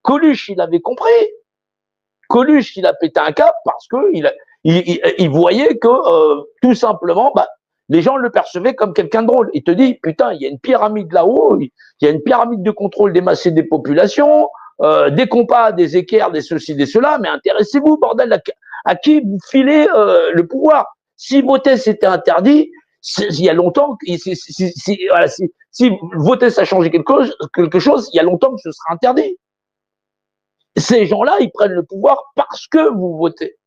Coluche, il avait compris. Coluche, il a pété un câble parce que il voyait que tout simplement, les gens le percevaient comme quelqu'un de drôle. Il te dit, putain, il y a une pyramide là-haut, il y a une pyramide de contrôle des masses et des populations, des compas, des équerres, des ceci, des cela, mais intéressez-vous, bordel, à qui vous filez le pouvoir. Si voter c'était interdit, il y a longtemps, si voter ça changeait quelque chose, il y a longtemps que ce sera interdit. Ces gens-là, ils prennent le pouvoir parce que vous votez,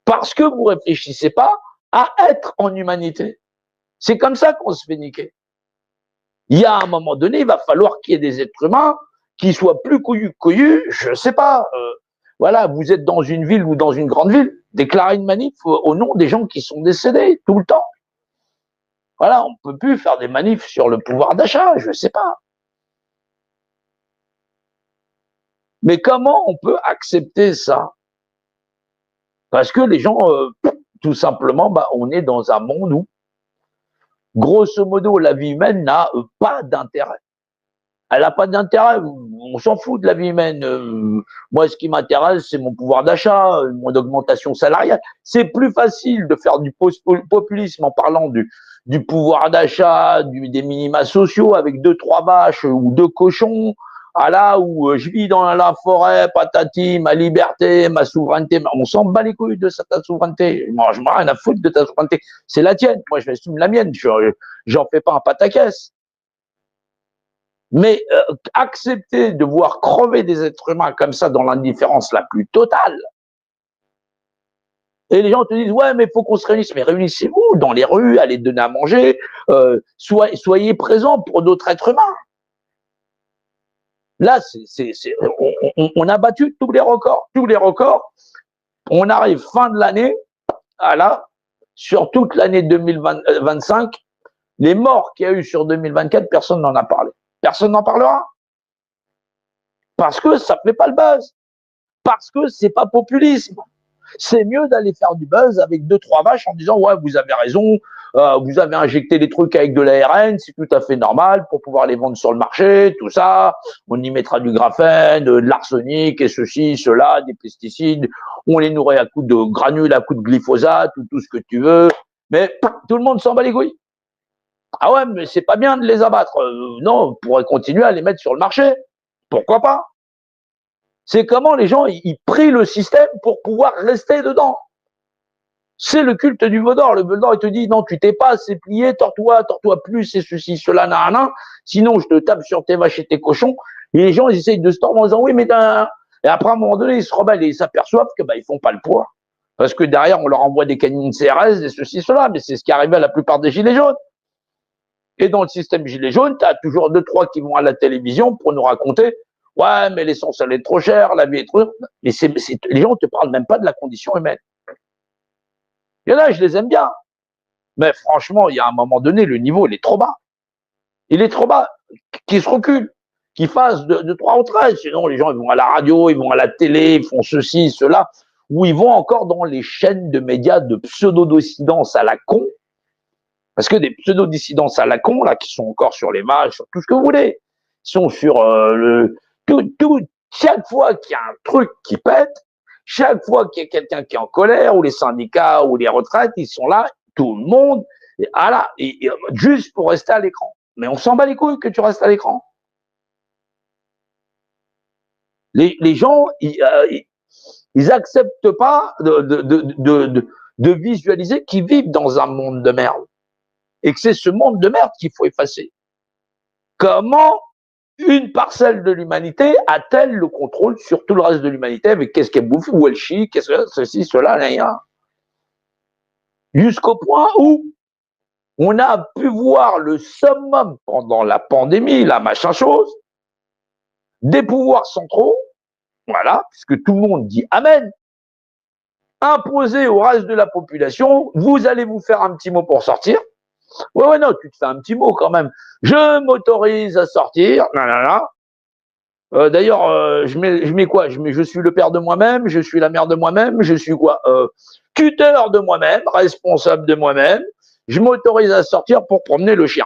parce que vous réfléchissez pas à être en humanité. C'est comme ça qu'on se fait niquer. Il y a un moment donné, il va falloir qu'il y ait des êtres humains qui soient plus couillus, je sais pas. Voilà, vous êtes dans une ville ou dans une grande ville, déclarez une manif au nom des gens qui sont décédés tout le temps. Voilà, on peut plus faire des manifs sur le pouvoir d'achat, je sais pas. Mais comment on peut accepter ça? Parce que les gens, tout simplement, on est dans un monde où, grosso modo, la vie humaine n'a pas d'intérêt. Elle n'a pas d'intérêt, on s'en fout de la vie humaine. Moi, ce qui m'intéresse, c'est mon pouvoir d'achat, mon augmentation salariale. C'est plus facile de faire du populisme en parlant du pouvoir d'achat, des minima sociaux avec 2-3 vaches ou 2 cochons, où je vis dans la forêt, patati, ma liberté, ma souveraineté. On s'en bat les couilles de ta souveraineté. Moi, je m'en ai rien à foutre de ta souveraineté. C'est la tienne. Moi, je m'assume la mienne. J'en fais pas un pataquès. Mais accepter de voir crever des êtres humains comme ça dans l'indifférence la plus totale. Et les gens te disent, ouais, mais il faut qu'on se réunisse. Mais réunissez-vous dans les rues, allez donner à manger, soyez présents pour d'autres êtres humains. Là, on a battu tous les records. Tous les records. On arrive fin de l'année, sur toute l'année 2025, les morts qu'il y a eu sur 2024, personne n'en a parlé. Personne n'en parlera. Parce que ça ne fait pas le buzz. Parce que c'est pas populisme. C'est mieux d'aller faire du buzz avec 2-3 vaches en disant, ouais, vous avez raison, vous avez injecté des trucs avec de l'ARN, c'est tout à fait normal pour pouvoir les vendre sur le marché, tout ça. On y mettra du graphène, de l'arsenic et ceci, cela, des pesticides. On les nourrit à coups de granules, à coups de glyphosate ou tout ce que tu veux. Mais tout le monde s'en bat les couilles. Ah ouais, mais c'est pas bien de les abattre. Non, on pourrait continuer à les mettre sur le marché. Pourquoi pas? C'est comment les gens, ils prient le système pour pouvoir rester dedans. C'est le culte du Vaudor. Le Vaudor, il te dit, non, tu t'es pas assez plié, tords-toi plus, et ceci, cela, nanana. Sinon, je te tape sur tes vaches et tes cochons. Et les gens, ils essayent de se tordre en disant, oui, mais et après, à un moment donné, ils se rebellent et ils s'aperçoivent que, ils font pas le poids. Parce que derrière, on leur envoie des canines CRS, et ceci, cela. Mais c'est ce qui arrive à la plupart des gilets jaunes. Et dans le système gilet jaune, tu as toujours 2-3 qui vont à la télévision pour nous raconter, ouais, mais l'essence, elle est trop chère, la vie est trop... Mais les gens ne te parlent même pas de la condition humaine. Il y en a, je les aime bien. Mais franchement, il y a un moment donné, le niveau, il est trop bas. Il est trop bas. Qu'ils se reculent, qu'ils fassent de 3 ou 13. Sinon, les gens, ils vont à la radio, ils vont à la télé, ils font ceci, cela, ou ils vont encore dans les chaînes de médias de pseudo-dissidence à la con. Parce que des pseudo-dissidences à la con, là, qui sont encore sur les matchs, sur tout ce que vous voulez, sont sur chaque fois qu'il y a un truc qui pète, chaque fois qu'il y a quelqu'un qui est en colère, ou les syndicats, ou les retraites, ils sont là, tout le monde, juste pour rester à l'écran. Mais on s'en bat les couilles que tu restes à l'écran. Les gens, ils acceptent pas de visualiser qu'ils vivent dans un monde de merde. Et que c'est ce monde de merde qu'il faut effacer. Comment une parcelle de l'humanité a-t-elle le contrôle sur tout le reste de l'humanité avec qu'est-ce qu'elle bouffe, où elle chie, qu'est-ce que ceci, cela, rien. Jusqu'au point où on a pu voir le summum pendant la pandémie, la machin chose, des pouvoirs centraux, voilà, puisque tout le monde dit Amen, imposer au reste de la population, vous allez vous faire un petit mot pour sortir. Ouais, non, tu te fais un petit mot quand même. Je m'autorise à sortir. D'ailleurs, je mets quoi? Je suis le père de moi-même, je suis la mère de moi-même, je suis quoi? Tuteur de moi-même, responsable de moi-même. Je m'autorise à sortir pour promener le chien.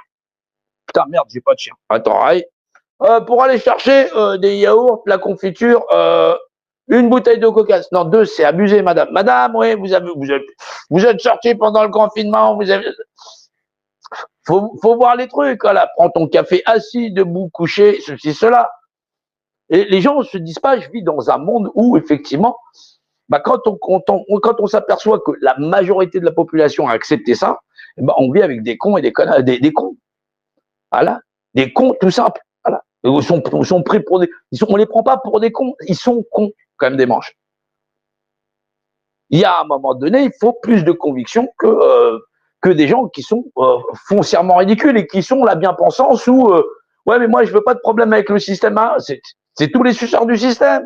Putain, merde, j'ai pas de chien. Attends, pour aller chercher des yaourts, la confiture, une bouteille de coca. Non, 2, c'est abusé, madame. Madame, oui, vous êtes sorti pendant le confinement, faut voir les trucs, voilà. Prends ton café assis, debout, couché, ceci, cela. Et les gens ne se disent pas, je vis dans un monde où, effectivement, bah, quand on s'aperçoit que la majorité de la population a accepté ça, bah, on vit avec des cons et des cons. Voilà. Des cons, tout simple. Voilà. Ils sont pris pour on les prend pas pour des cons, ils sont cons, quand même des manches. Il y a un moment donné, il faut plus de conviction que des gens qui sont foncièrement ridicules et qui sont la bien-pensance ou ouais, mais moi, je veux pas de problème avec le système. Hein. C'est tous les suceurs du système.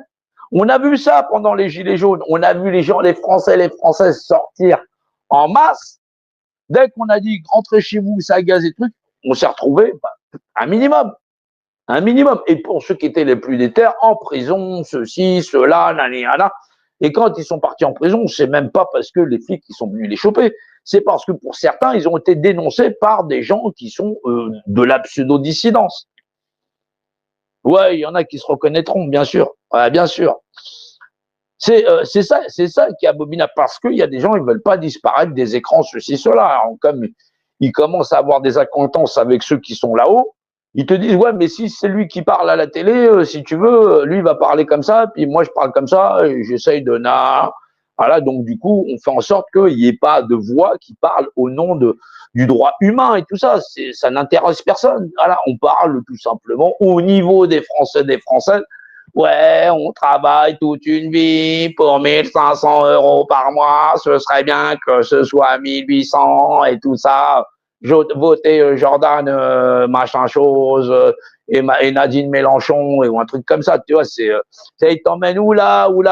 On a vu ça pendant les Gilets jaunes. On a vu les gens, les Français, les Françaises sortir en masse. Dès qu'on a dit rentrez chez vous, ça gaz et trucs, on s'est retrouvé un minimum. Un minimum. Et pour ceux qui étaient les plus déter, en prison, ceci, cela, nanana. Et quand ils sont partis en prison, c'est même pas parce que les flics ils sont venus les choper, c'est parce que pour certains, ils ont été dénoncés par des gens qui sont de la pseudo-dissidence. Ouais, il y en a qui se reconnaîtront, bien sûr. Ouais, bien sûr. C'est ça qui est abominable, parce qu'il y a des gens, ils veulent pas disparaître des écrans, ceci, cela. Alors, comme ils commencent à avoir des acquaintances avec ceux qui sont là-haut, ils te disent, ouais, mais si c'est lui qui parle à la télé, si tu veux, lui va parler comme ça, puis moi je parle comme ça, et j'essaye de... Voilà, donc du coup, on fait en sorte qu'il n'y ait pas de voix qui parle au nom du droit humain et tout ça. Ça n'intéresse personne. Voilà, on parle tout simplement au niveau des Français, des Françaises. Ouais, on travaille toute une vie pour 1500 € par mois. Ce serait bien que ce soit 1800 et tout ça. Voter Jordan, machin chose, et Nadine Mélenchon, ou un truc comme ça. Tu vois, il t'emmène où là, ouais,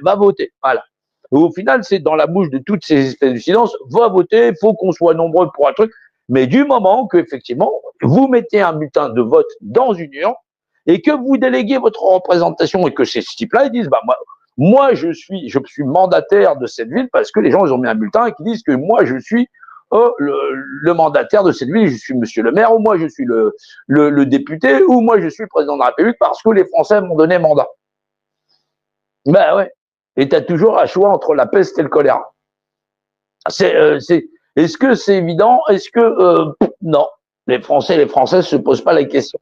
va voter. Voilà. Et au final, c'est dans la bouche de toutes ces espèces de silence, va voter, il faut qu'on soit nombreux pour un truc. Mais du moment que, effectivement, vous mettez un bulletin de vote dans une urne, et que vous déléguez votre représentation et que ces types-là, ils disent, bah, moi, je suis mandataire de cette ville parce que les gens, ils ont mis un bulletin et qui disent que moi, je suis le mandataire de cette ville, je suis monsieur le maire, ou moi, je suis le député, ou moi, je suis le président de la République parce que les Français m'ont donné mandat. Ben ouais. Et tu as toujours un choix entre la peste et le choléra. Est-ce que c'est évident? Est-ce que non, les Français et les Françaises se posent pas la question.